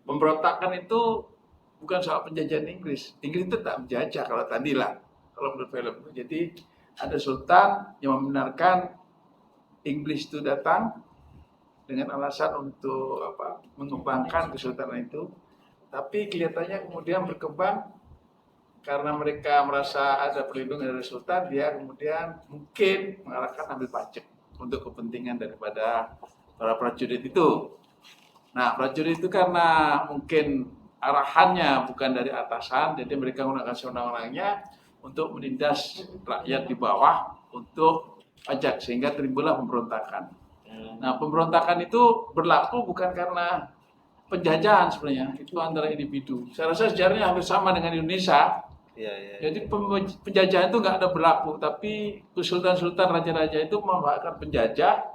pemberontakan itu bukan soal penjajahan Inggris. Inggris itu tak menjajah kalau tadi lah, kalau menurut film. Jadi ada sultan yang membenarkan Inggris itu datang dengan alasan untuk mengembangkan kesultanan itu. Tapi kelihatannya kemudian berkembang karena mereka merasa ada perlindungan dari sultan, dia kemudian mungkin mengarahkan ambil pajak untuk kepentingan daripada para prajurit itu. Nah, prajurit itu karena mungkin arahannya bukan dari atasan, jadi mereka menggunakan sewenang-wenangnya untuk menindas rakyat di bawah untuk pajak, sehingga timbullah pemberontakan. Nah, pemberontakan itu berlaku bukan karena penjajahan sebenarnya, itu antara individu. Saya rasa sejarahnya hampir sama dengan Indonesia. Jadi penjajahan itu nggak ada berlaku, tapi sultan-sultan, raja-raja itu memanfaatkan penjajah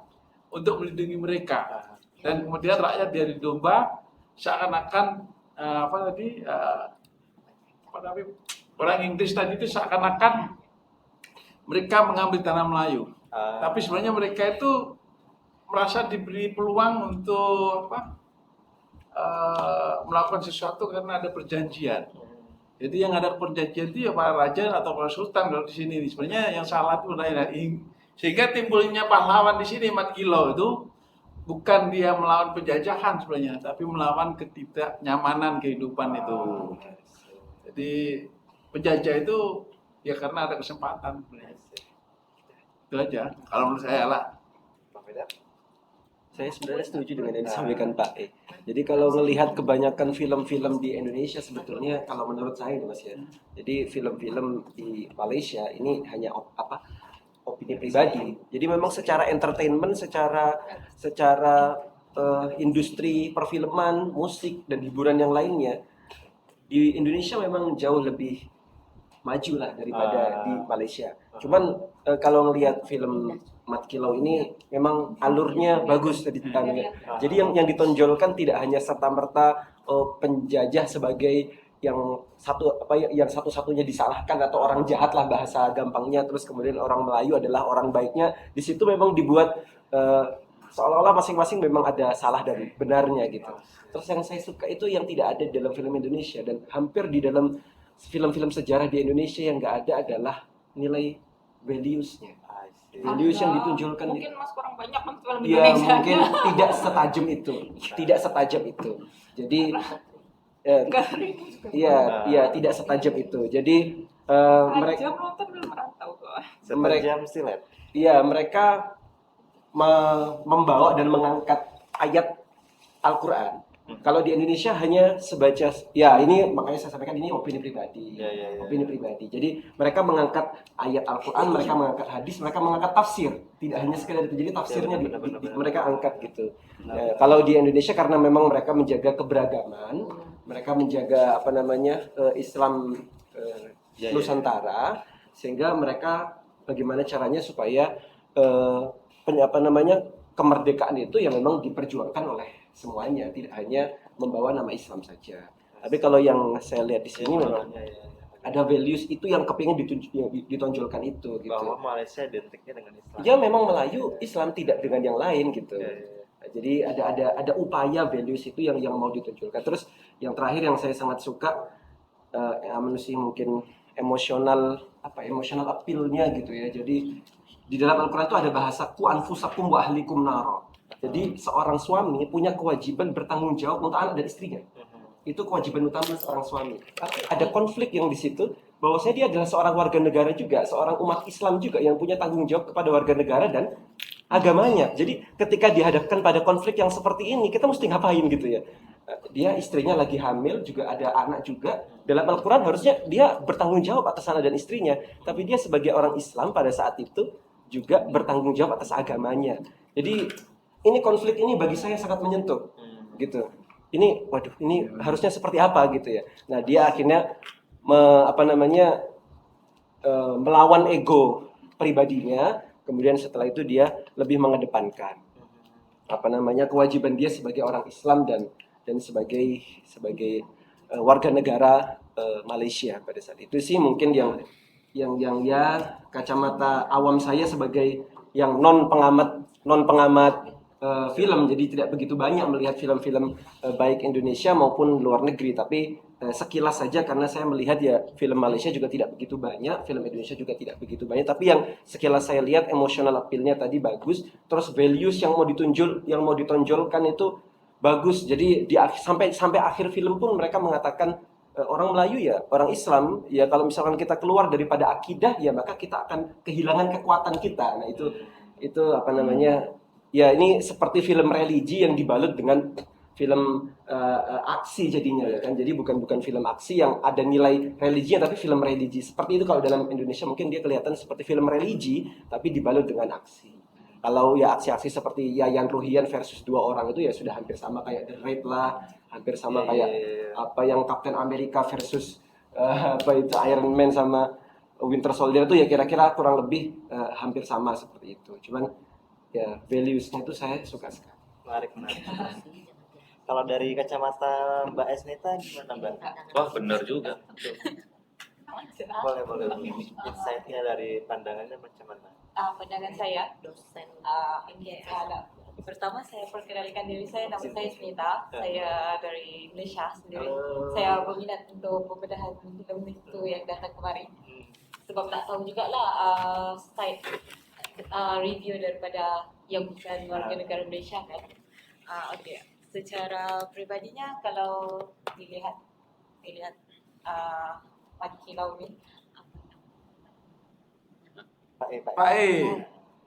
untuk melindungi mereka. Dan kemudian rakyat dari domba seakan-akan orang Inggris tadi itu seakan-akan mereka mengambil tanah Melayu. Tapi sebenarnya mereka itu merasa diberi peluang untuk melakukan sesuatu karena ada perjanjian. Jadi yang ada perjanjian itu ya para raja atau para sultan kalau di sini. Sebenarnya yang salah itu sehingga timbulnya pahlawan di sini Mat Kilo itu bukan dia melawan penjajahan sebenarnya, tapi melawan ketidaknyamanan kehidupan itu. Jadi penjajah itu ya karena ada kesempatan sebenarnya. Itu aja kalau menurut saya lah. Saya sebenarnya setuju dengan yang disampaikan Pak E. Jadi kalau melihat kebanyakan film-film di Indonesia sebetulnya kalau menurut saya Mas ya. Jadi film-film di Malaysia ini hanya opini pribadi. Jadi memang secara entertainment, secara industri perfilman, musik dan hiburan yang lainnya di Indonesia memang jauh lebih maju lah daripada di Malaysia. Cuman kalau ngelihat film Mat Kilau ini memang alurnya bagus tadi tentangnya. Jadi yang ditonjolkan tidak hanya serta-merta penjajah sebagai yang satu-satunya disalahkan atau orang jahat lah bahasa gampangnya, terus kemudian orang Melayu adalah orang baiknya. Di situ memang dibuat seolah-olah masing-masing memang ada salah dan benarnya gitu. Terus yang saya suka itu yang tidak ada dalam film Indonesia dan hampir di dalam film-film sejarah di Indonesia yang nggak ada adalah nilai values-nya. Values yang ditunjukkan mungkin Mas kurang banyak kan film ya, Indonesia. mungkin tidak setajam itu. Jadi tidak setajam itu. Jadi mereka nonton belum pernah tahu kok. Setajam silet. Iya, mereka membawa dan mengangkat ayat Al-Quran. Kalau di Indonesia hanya sebaca, ya ini makanya saya sampaikan ini opini pribadi. Opini pribadi. Jadi mereka mengangkat ayat Al-Quran, mereka mengangkat hadis, mereka mengangkat tafsir. Tidak hanya sekedar itu, jadi tafsirnya mereka angkat gitu. Kalau di Indonesia karena memang mereka menjaga keberagaman, mereka menjaga Islam Nusantara, sehingga mereka bagaimana caranya supaya kemerdekaan itu yang memang diperjuangkan oleh semuanya, tidak hanya membawa nama Islam saja. Tapi kalau yang saya lihat di sini memang ada values itu yang kepingin ditonjolkan itu gitu. Bahwa Malaysia identiknya dengan Islam. Ya memang Melayu Islam tidak dengan yang lain gitu. Jadi ada upaya values itu yang mau ditonjolkan. Terus yang terakhir yang saya sangat suka manusia mungkin emosional appeal-nya gitu ya. Jadi di dalam Al-Quran itu ada bahasa ku anfusakum wa ahlikum naro. Jadi seorang suami punya kewajiban bertanggung jawab untuk anak dan istrinya. Itu kewajiban utama seorang suami. Tapi ada konflik yang di situ bahwasanya dia adalah seorang warga negara juga, seorang umat Islam juga yang punya tanggung jawab kepada warga negara dan agamanya. Jadi ketika dihadapkan pada konflik yang seperti ini, kita mesti ngapain gitu ya? Dia istrinya lagi hamil, juga ada anak juga. Dalam Al-Quran harusnya dia bertanggung jawab atas anak dan istrinya. Tapi dia sebagai orang Islam pada saat itu juga bertanggung jawab atas agamanya. Jadi ini konflik ini bagi saya sangat menyentuh, gitu. Ini harusnya seperti apa gitu ya. Nah dia akhirnya melawan ego pribadinya, kemudian setelah itu dia lebih mengedepankan kewajiban dia sebagai orang Islam dan sebagai warga negara Malaysia pada saat itu sih mungkin yang kacamata awam saya sebagai yang non pengamat film, jadi tidak begitu banyak melihat film-film baik Indonesia maupun luar negeri. Tapi sekilas saja, karena saya melihat ya film Malaysia juga tidak begitu banyak, film Indonesia juga tidak begitu banyak. Tapi yang sekilas saya lihat emotional appeal-nya tadi bagus, terus values yang mau ditonjolkan itu bagus. Jadi sampai akhir film pun mereka mengatakan orang Melayu ya, orang Islam ya, kalau misalkan kita keluar daripada akidah ya maka kita akan kehilangan kekuatan kita. Nah itu apa namanya? Ya ini seperti film religi yang dibalut dengan film aksi jadinya ya kan. Jadi bukan film aksi yang ada nilai religinya, tapi film religi. Seperti itu kalau dalam Indonesia mungkin dia kelihatan seperti film religi tapi dibalut dengan aksi. Kalau ya aksi-aksi seperti Yayan Ruhian versus dua orang itu ya sudah hampir sama kayak The Raid lah, hampir sama kayak apa yang Captain America versus apa itu Iron Man sama Winter Soldier itu ya kira-kira kurang lebih hampir sama seperti itu. Cuman ya values-nya itu saya suka sekali. Menarik. Kalau dari kacamata Mbak Esnita gimana Mbak? Wah, benar juga. Boleh. Insight-nya dari pandangannya macam mana? Pandangan saya, pertama saya perkenalkan diri saya, nama saya Smita, saya dari Malaysia sendiri. Saya berminat untuk pembedahan film itu yang datang kemarin. Sebab tak tahu juga lah site review daripada yang bukan warga negara Malaysia kan. Okay. Secara pribadinya kalau dilihat Mat Kilau ni Pak E.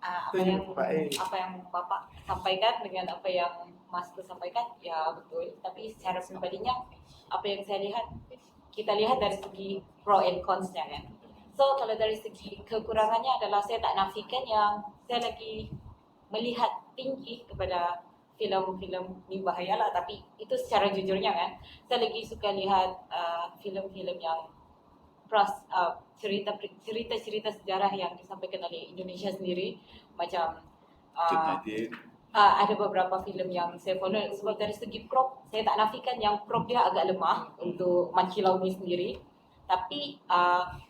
apa yang Bapak sampaikan dengan apa yang Mas tu sampaikan ya betul, tapi secara pribadinya apa yang saya lihat, kita lihat dari segi pro and cons-nya kan. So kalau dari segi kekurangannya adalah saya tak nafikan yang saya lagi melihat tinggi kepada filem-filem ni bahaya lah, tapi itu secara jujurnya kan saya lagi suka lihat filem-filem yang cerita-cerita sejarah yang disampaikan oleh Indonesia sendiri, macam ada beberapa filem yang saya follow. Sebab dari segi prop, saya tak nafikan yang prop dia agak lemah untuk Mat Kilau ni sendiri. Tapi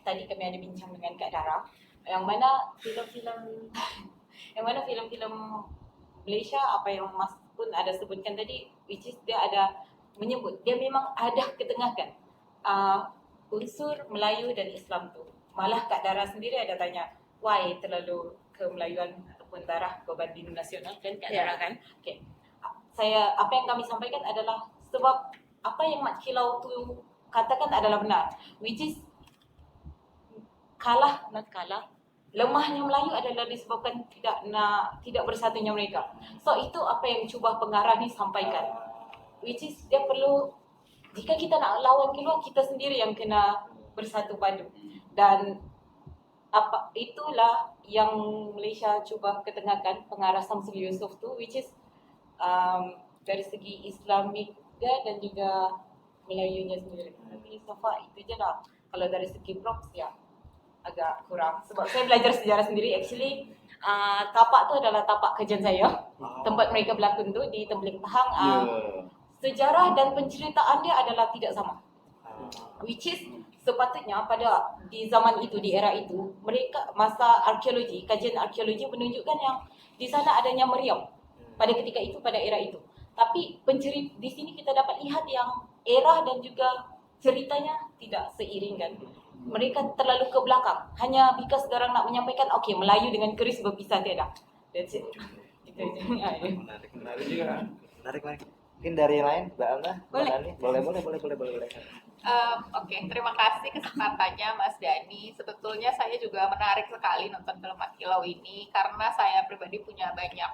tadi kami ada bincang dengan Kak Dara, yang mana filem-filem Malaysia, apa yang Mas pun ada sebutkan tadi, which is dia ada menyebut, dia memang ada ketengahkan unsur Melayu dan Islam tu. Malah Kak Dara sendiri ada tanya, why terlalu kemelayuan ataupun darah berbanding nasional kan Kak Dara kan? Okay. Apa yang kami sampaikan adalah sebab apa yang Mat Kilau tu katakan adalah benar, which is lemahnya Melayu adalah disebabkan tidak bersatunya mereka. So itu apa yang cuba pengarah ni sampaikan, which is dia perlu, jika kita nak lawan keluar, kita sendiri yang kena bersatu padu. Dan itulah yang Malaysia cuba ketengahkan pengarah Samsul Yusof tu, which is dari segi Islamik dan juga Melayunya sendiri. Tapi so far itu je lah. Kalau dari segi props ya agak kurang. Sebab saya belajar sejarah sendiri, actually tapak tu adalah tapak kajian saya. Tempat mereka berlakon tu di Tembeling Pahang. Sejarah dan penceritaan dia adalah tidak sama. Which is sepatutnya di zaman itu, di era itu, mereka masa arkeologi, kajian arkeologi menunjukkan yang di sana adanya meriam pada ketika itu, pada era itu. Tapi di sini kita dapat lihat yang era dan juga ceritanya tidak seiring kan. Mereka terlalu ke belakang. Hanya because orang nak menyampaikan, okay, Melayu dengan keris berpisah tiada. That's it. Itu je. Menarik juga. Menarik. Mungkin dari lain, Mbak Alna? Boleh. Boleh. Oke, terima kasih kesempatannya Mas Dani. Sebetulnya saya juga menarik sekali nonton film Mat Kilau ini karena saya pribadi punya banyak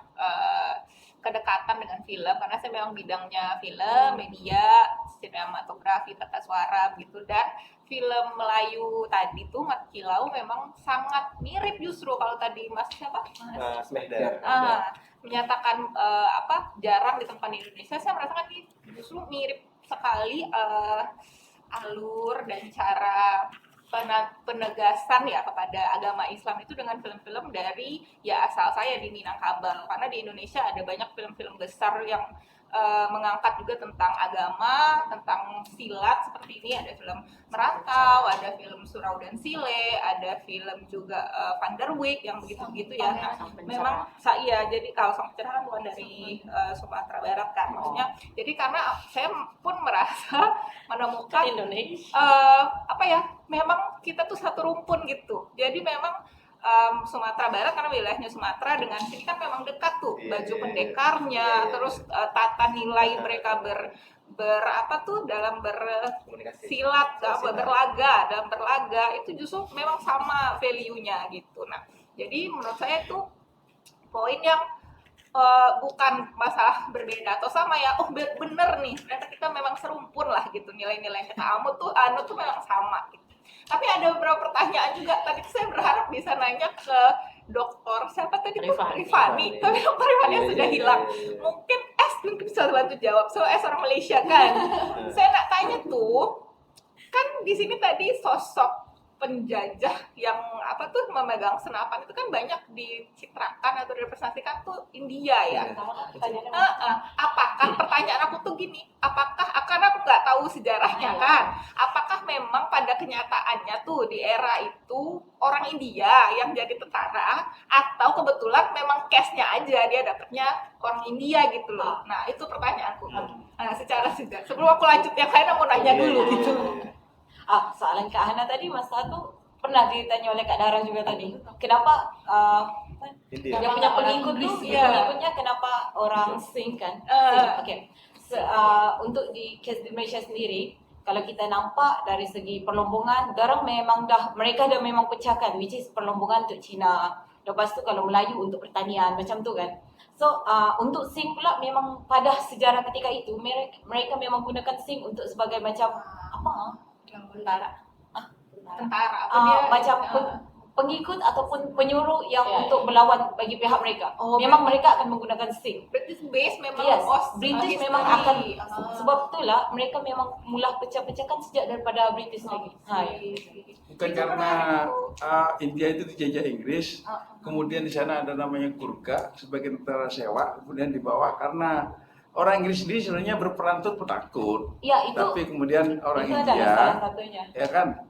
kedekatan dengan film, karena saya memang bidangnya film, media, sinematografi, tata suara gitu. Dan film Melayu tadi tuh Mat Kilau memang sangat mirip justru kalau tadi Mas siapa? Mas Mehdar. Menyatakan jarang ditemukan di Indonesia, saya merasakan ini justru mirip sekali alur dan cara penegasan ya kepada agama Islam itu dengan film-film dari ya asal saya di Minangkabau, karena di Indonesia ada banyak film-film besar yang mengangkat juga tentang agama, tentang silat seperti ini. Ada film Merantau, ada film Surau dan Sile, ada film juga Van der Wijk yang begitu-begitu ya. Nah, memang saya jadi kalau Sang Pencerahan bukan dari Sumatera Barat kan, maksudnya. Jadi karena saya pun merasa menemukan Indonesia. apa ya, memang kita tuh satu rumpun gitu. Jadi memang Sumatera Barat karena wilayahnya Sumatera dengan sini kan memang dekat tuh, baju pendekarnya, terus tata nilai mereka apa tuh dalam bersilat, dalam berlaga itu justru memang sama value-nya gitu. Nah, jadi menurut saya itu poin yang bukan masalah berbeda atau sama ya, bener nih, ternyata kita memang serumpun lah gitu, nilai-nilai yang kita anut tuh memang sama gitu. Tapi ada beberapa pertanyaan juga, tadi saya berharap bisa nanya ke dokter siapa tadi tuh? Rifani, tapi dokter Rifani sudah hilang. Mungkin mungkin bisa bantu jawab, orang Malaysia kan. Saya nak tanya tuh, kan di sini tadi sosok penjajah yang apa tuh memegang senapan itu kan banyak dicitrakan atau direpresentasikan tuh India ya. Apakah pertanyaan aku tuh gini, apakah karena aku nggak tahu sejarahnya kan, apakah memang pada kenyataannya tuh di era itu orang India yang jadi tentara atau kebetulan memang case-nya aja dia dapetnya orang India gitu loh. Nah itu pertanyaanku. Nah secara sejarah sebelum aku lanjut yang lain aku mau nanya dulu gitu. Soalan Kak Hana tadi Mas Satu pernah ditanya oleh Kak Dara juga tadi. Kenapa yang punya pengikut tuh pengikutnya kenapa orang Sing kan? Oke. Untuk di case di Malaysia sendiri, kalau kita nampak dari segi perlombongan, mereka dah memang pecahkan, which is perlombongan untuk Cina. Lepas tu kalau Melayu untuk pertanian macam tu kan. So untuk Sing pula memang pada sejarah ketika itu mereka memang gunakan Sing untuk sebagai macam Tentara apa dia macam pengikut ataupun penyuruh yang untuk berlawan bagi pihak mereka. Memang mereka akan menggunakan Sing. British base memang British memang akan sebab itulah mereka memang mula pecah-pecahkan sejak daripada British lagi. Bukan karena India itu dijajah Inggris, kemudian di sana ada namanya Gurkha sebagai tentara sewa, kemudian dibawa karena orang Inggris sendiri sebenarnya berperan untuk penakut. Ya, itu. Tapi kemudian orang itu India, salah satunya. ya kan,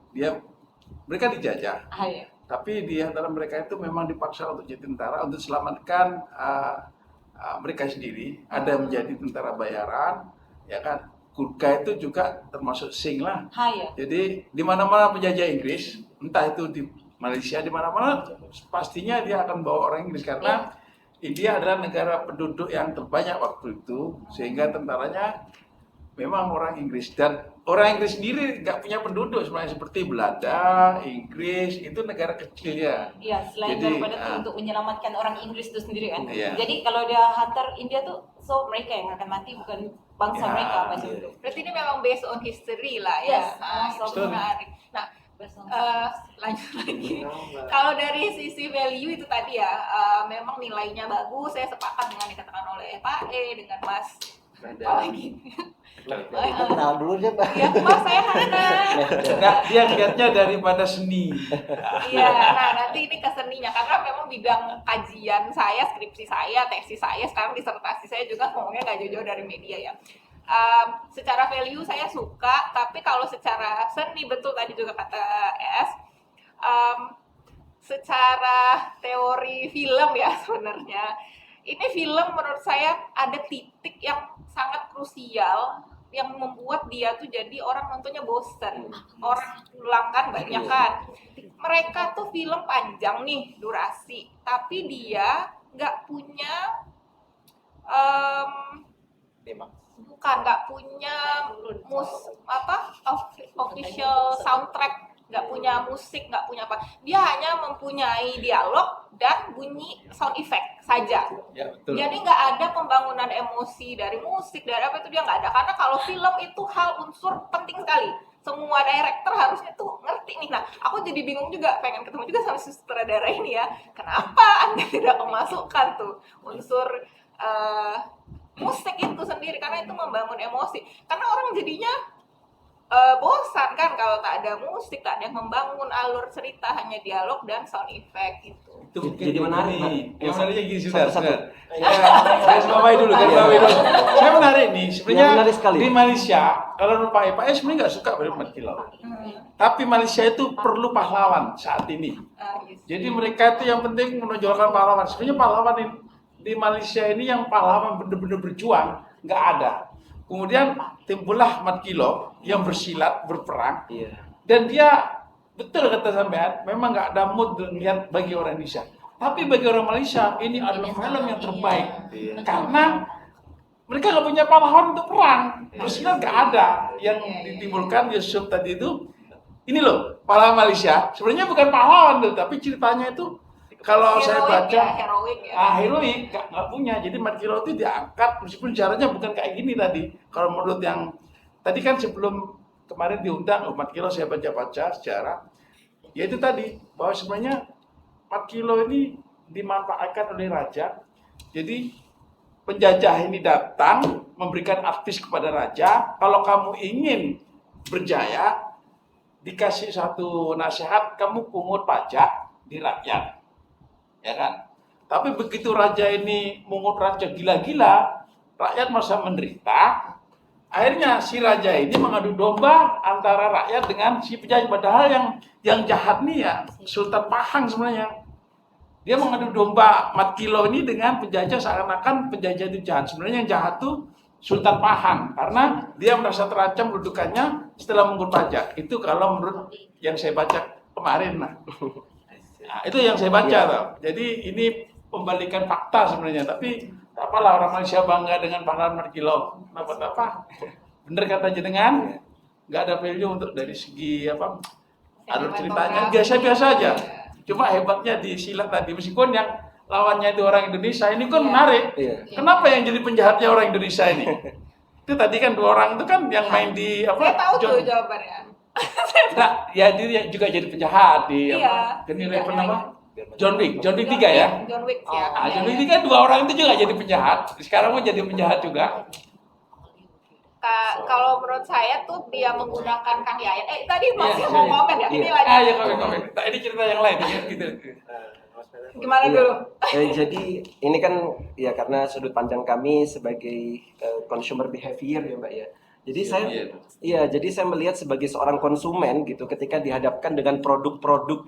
mereka dijajah. Ya. Tapi di antara mereka itu memang dipaksa untuk jadi tentara untuk selamatkan mereka sendiri. Ada yang menjadi tentara bayaran, ya kan. Gurkha itu juga termasuk Sing lah. Ya. Jadi di mana-mana penjajah Inggris, entah itu di Malaysia di mana-mana, pastinya dia akan bawa orang Inggris karena India adalah negara penduduk yang terbanyak waktu itu, sehingga tentaranya memang orang Inggris. Dan orang Inggris sendiri nggak punya penduduk sebenarnya seperti Belanda, Inggris, itu negara kecil ya. Iya, selain daripada itu untuk menyelamatkan orang Inggris itu sendiri kan. Iya. Jadi kalau dia hantar India tuh, so mereka yang akan mati bukan bangsa mereka macam itu. Berarti ini memang based on history lah ya. Betul. Menarik. Nah, lanjut lagi. Kalau dari sisi value itu tadi ya, memang nilainya bagus. Saya sepakat dengan dikatakan oleh Pak dengan Mas. Apa lagi? Kenalan dulu dia Pak. Iya, Pak, saya Hana. Nah, dia lihatnya daripada seni. Iya, nah nanti ini ke seninya karena memang bidang kajian saya, skripsi saya, tesis saya, sekarang disertasi saya juga ngomongnya nggak jauh-jauh dari media ya. Secara value saya suka, tapi kalau secara seni betul tadi juga kata ES, secara teori film ya sebenarnya, ini film menurut saya ada titik yang sangat krusial yang membuat dia tuh jadi orang nontonnya bosan, orang ulang kan banyak kan. Mereka tuh film panjang nih durasi, tapi dia nggak punya nggak punya official soundtrack, nggak punya musik, nggak punya apa. Dia hanya mempunyai dialog dan bunyi sound effect saja. Ya, betul. Jadi nggak ada pembangunan emosi dari musik, dari apa itu dia nggak ada. Karena kalau film itu hal unsur penting sekali. Semua director harusnya tuh ngerti nih. Nah, aku jadi bingung juga, pengen ketemu juga sama sutradara ini ya. Kenapa Anda tidak memasukkan tuh unsur musik itu sendiri, karena itu membangun emosi. Karena orang jadinya bosan kan kalau tak ada musik, tak ada yang membangun alur cerita, hanya dialog dan sound effect gitu. Itu mungkin Jadi menarik, Pak. Yang menariknya gini Satu-satu. sudah. Garis bawahi dulu, garis bawahi dulu. Saya menarik nih, sebenarnya Ya, menarik sekali. di Malaysia kalau Pak Ipais sebenarnya nggak suka pada kilau. Tapi Malaysia itu perlu pahlawan saat ini. Yes. Jadi mereka itu yang penting menonjolkan pahlawan. Sebenarnya pahlawan di Malaysia ini yang pahlawan benar-benar berjuang nggak ada. Kemudian timbullah Mat Kilo yang bersilat, berperang, Iya. dan dia betul kata sampean, memang nggak ada mood lihat bagi orang Indonesia. Tapi bagi orang Malaysia ini adalah film yang terbaik karena mereka nggak punya pahlawan untuk perang. Bersilat nggak ada. Yang ditimbulkan Yusuf tadi itu, ini loh pahlawan Malaysia. Sebenarnya bukan pahlawan tuh, tapi ceritanya itu kalau saya baca heroik ya. heroik nggak punya. Jadi Mat Kilo itu diangkat meskipun caranya bukan kayak gini tadi. Kalau menurut yang tadi kan sebelum kemarin diundang Mat Kilo, saya baca-baca sejarah. Yaitu tadi bahwa sebenarnya Mat Kilo ini dimanfaatkan oleh raja. Jadi penjajah ini datang memberikan advis kepada raja, kalau kamu ingin berjaya, dikasih satu nasihat, kamu pungut pajak di rakyat. Ya kan? Tapi begitu raja ini mungut pajak gila-gila, rakyat masa menderita. Akhirnya si raja ini mengadu domba antara rakyat dengan si penjajah. Padahal yang jahat nih ya Sultan Pahang sebenarnya. Dia mengadu domba Mat Kilo ini dengan penjajah, seakan-akan penjajah itu jahat. Sebenarnya yang jahat tuh Sultan Pahang karena dia merasa terancam kedudukannya setelah mengungut pajak. Itu kalau menurut yang saya baca kemarin. Nah, itu yang saya baca tau. Jadi ini pembalikan fakta sebenarnya. Tapi apalah orang Malaysia bangga dengan pahlawan Mat Kilo. Apa? Bener kata jenengan, nggak ada value untuk dari segi apa alur ceritanya biasa-biasa aja. Cuma hebatnya di silat tadi, meskipun yang lawannya itu orang Indonesia, ini kan menarik. Iya. Kenapa yang jadi penjahatnya orang Indonesia ini? Itu tadi kan dua orang itu kan yang main di apa? Saya tahu John, tuh jawabannya. nah, ya dia juga jadi penjahat di Iya. apa? Johnny Raven Iya. apa? John Wick 3 ya. John Wick ya. Ah, John Wick 3 dua orang itu juga jadi penjahat. Sekarang mau jadi penjahat juga. Kalau menurut saya tuh dia menggunakan Kang Yayan. Tadi masih Iya, mau iya. komen ya. Ini Iya. lagi. Ya komen. Nah, ini cerita yang lain ya gitu. Gimana Iya. dulu? Jadi ini kan ya karena sudut pandang kami sebagai consumer behavior ya Mbak ya. Jadi jadi saya melihat sebagai seorang konsumen gitu ketika dihadapkan dengan produk-produk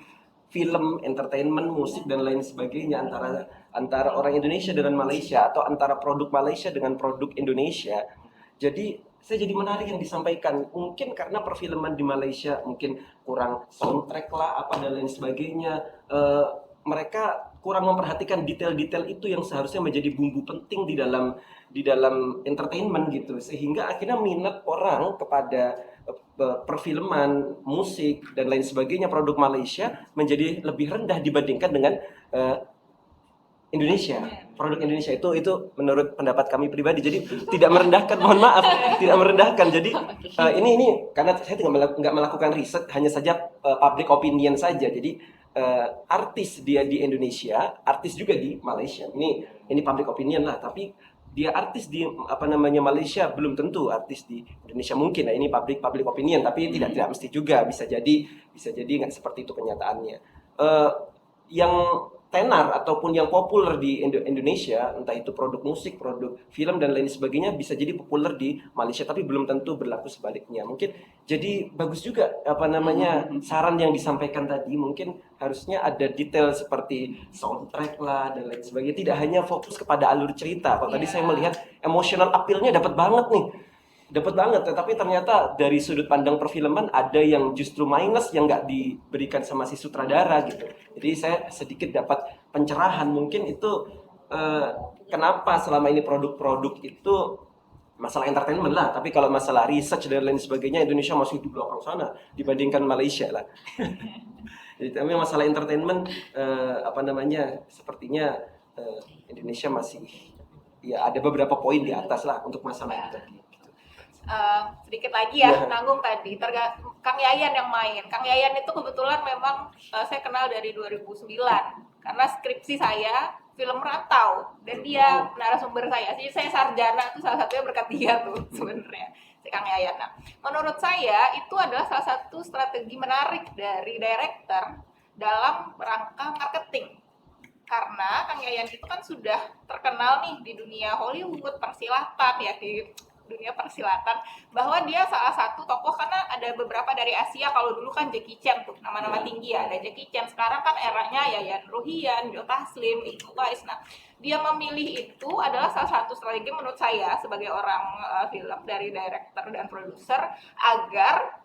film, entertainment, musik dan lain sebagainya antara orang Indonesia dengan Malaysia atau antara produk Malaysia dengan produk Indonesia. Jadi saya jadi menarik yang disampaikan. Mungkin karena perfilman di Malaysia mungkin kurang soundtrack lah apa dan lain sebagainya. Mereka kurang memperhatikan detail-detail itu yang seharusnya menjadi bumbu penting di dalam entertainment gitu, sehingga akhirnya minat orang kepada perfilman, musik dan lain sebagainya produk Malaysia menjadi lebih rendah dibandingkan dengan Indonesia. Produk Indonesia itu menurut pendapat kami pribadi. Jadi tidak merendahkan, mohon maaf, tidak merendahkan. Jadi ini karena saya nggak melakukan riset, hanya saja public opinion saja. Jadi artis dia di Indonesia, artis juga di Malaysia. Ini public opinion lah, tapi dia artis di Malaysia belum tentu artis di Indonesia mungkin. Nah, ini public opinion, tapi tidak mesti juga, bisa jadi nggak seperti itu kenyataannya. Yang tenar ataupun yang populer di Indonesia, entah itu produk musik, produk film dan lain sebagainya, bisa jadi populer di Malaysia, tapi belum tentu berlaku sebaliknya. Mungkin jadi bagus juga saran yang disampaikan tadi. Mungkin harusnya ada detail seperti soundtrack lah dan lain sebagainya, tidak hanya fokus kepada alur cerita. Kalau tadi saya melihat emotional appeal-nya dapat banget nih. Tetapi ternyata dari sudut pandang perfilman ada yang justru minus yang nggak diberikan sama si sutradara gitu. Jadi saya sedikit dapat pencerahan, mungkin itu kenapa selama ini produk-produk itu masalah entertainment lah, tapi kalau masalah research dan lain sebagainya Indonesia masih di belakang sana dibandingkan Malaysia lah. Jadi tapi masalah entertainment sepertinya Indonesia masih ya ada beberapa poin di atas lah untuk masalah itu tadi. Sedikit lagi ya, nanggung tadi Kang Yayan yang main. Kang Yayan itu kebetulan memang saya kenal dari 2009 karena skripsi saya film Rantau dan dia narasumber saya. Jadi saya sarjana tuh salah satunya berkat dia tuh sebenarnya, si Kang Yayan. Nah, menurut saya itu adalah salah satu strategi menarik dari director dalam rangka marketing. Karena Kang Yayan itu kan sudah terkenal nih di dunia Hollywood, persilatan ya, di dunia persilatan, bahwa dia salah satu tokoh, karena ada beberapa dari Asia. Kalau dulu kan Jackie Chan tuh, nama-nama tinggi ya, ada Jackie Chan. Sekarang kan eranya Yayan Ruhian, Joe Taslim, Iko Uwais. Nah, dia memilih itu adalah salah satu strategi menurut saya sebagai orang film, dari director dan produser, agar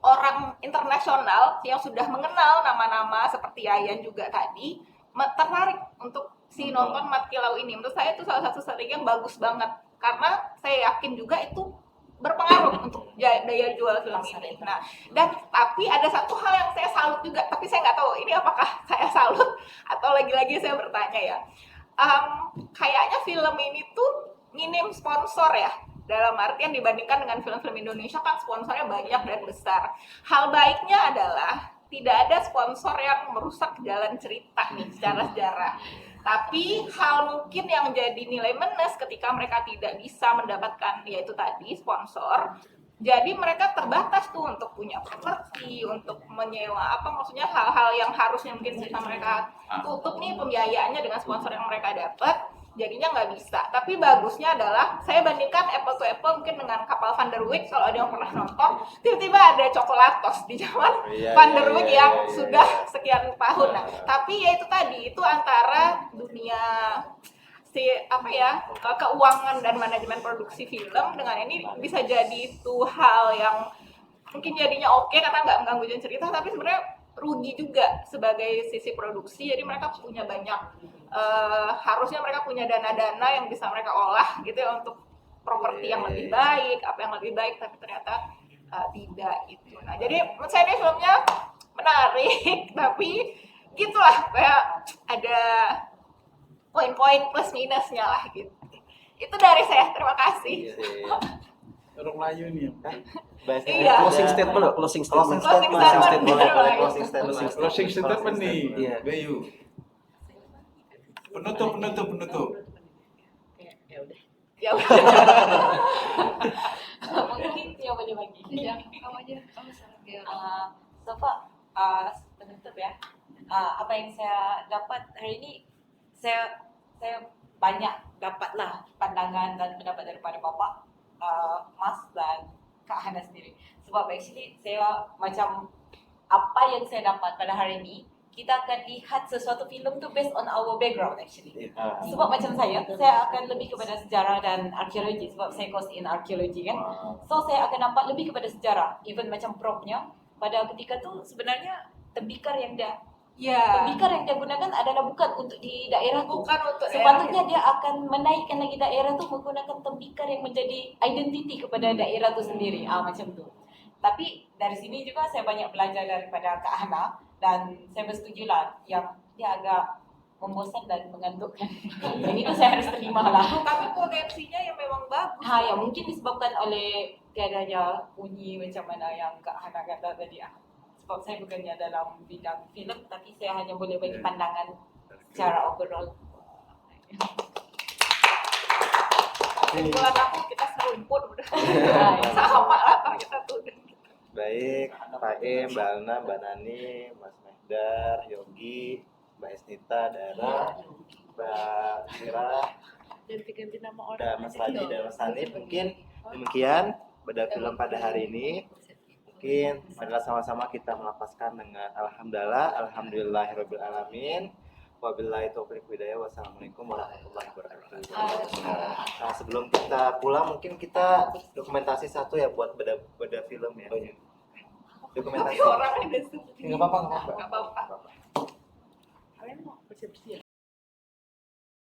orang internasional yang sudah mengenal nama-nama seperti Yayan juga tadi tertarik untuk si nonton Mat Kilau ini. Menurut saya itu salah satu strategi yang bagus banget, karena saya yakin juga itu berpengaruh untuk daya jual film ini. Nah, dan tapi ada satu hal yang saya salut juga, tapi saya nggak tahu ini apakah saya salut atau lagi-lagi saya bertanya ya. Kayaknya film ini tuh minim sponsor ya, dalam artian dibandingkan dengan film-film Indonesia kan sponsornya banyak dan besar. Hal baiknya adalah tidak ada sponsor yang merusak jalan cerita nih secara sejarah. Tapi hal mungkin yang jadi nilai minus ketika mereka tidak bisa mendapatkan yaitu tadi sponsor. Jadi mereka terbatas tuh untuk punya properti, untuk menyewa maksudnya hal-hal yang harusnya mungkin bisa mereka tutup nih pembiayaannya dengan sponsor yang mereka dapat. Jadinya nggak bisa. Tapi bagusnya adalah saya bandingkan apple to apple mungkin dengan Kapal Van der Wijk. Kalau ada yang pernah nonton, tiba-tiba ada Coklatos di zaman Van der Wijk yang sudah sekian tahun. Nah, tapi ya itu tadi, itu antara dunia keuangan dan manajemen produksi film dengan ini bisa jadi itu hal yang mungkin jadinya oke karena nggak mengganggu jalan cerita, tapi sebenarnya rugi juga sebagai sisi produksi. Jadi mereka punya banyak harusnya mereka punya dana-dana yang bisa mereka olah gitu ya untuk properti yang lebih baik, apa yang lebih baik, tapi ternyata tidak gitu. Nah, jadi menurut saya ini filmnya menarik, tapi gitulah kayak ada poin-poin plus minusnya lah gitu. Itu dari saya, terima kasih. Orang Melayu nih. Iya. Closing statement loh, closing statement. Boleh closing statement. Closing statement nih, Iya. Bayu. Penutup. Ya udah. Mungkin yang boleh bagi. Kamu aja. So Pak, penutup ya. Apa yang saya dapat hari ini, saya banyak dapatlah pandangan dan pendapat daripada Bapak, Mas dan Kak Hana sendiri. Sebab actually saya macam apa yang saya dapat pada hari ini, kita akan lihat sesuatu filem tu based on our background actually. Sebab macam saya akan lebih kepada sejarah dan arkeologi sebab saya course in arkeologi kan. So saya akan nampak lebih kepada sejarah. Even macam propnya pada ketika tu sebenarnya tembikar yang dia gunakan adalah bukan untuk di daerah tu. Bukan untuk Sepatutnya dia akan menaikkan lagi daerah tu menggunakan tembikar yang menjadi identiti kepada daerah tu sendiri. Macam tu. Tapi dari sini juga saya banyak belajar daripada Kak Hana dan saya bersetujulah yang dia agak membosan dan mengantukkan. Yang itu saya harus terima lah. Tapi potensinya yang memang bagus. Ya mungkin disebabkan oleh tiadanya bunyi macam mana yang Kak Hana kata tadi. Sebab saya bukannya dalam bidang filem, tapi saya hanya boleh bagi pandangan secara overall. Kesimpulan aku kita serumpun udah. Sama latar kita tuh. Baik, Pak Im, Mbak Alna, Mbak Nani, Mas Mehdar, Yogi, Mbak Esnita, Dara, Mbak Mira, Ganti-ganti nama orang. dan Mas Radi dan Mas Hanif. Mungkin demikian pada film pada hari ini. Mungkin adalah sama-sama kita melafazkan dengan Alhamdulillahirabbil alamin. Wabillahi taufiq hidayah. Wassalamualaikum warahmatullahi wabarakatuh. Nah, sebelum kita pulang mungkin kita dokumentasi satu ya buat beda film ya. Dokumentasi. Tapi orang ada Enggak apa-apa. Nggak apa-apa. Kalian mau bersih-bersih ya?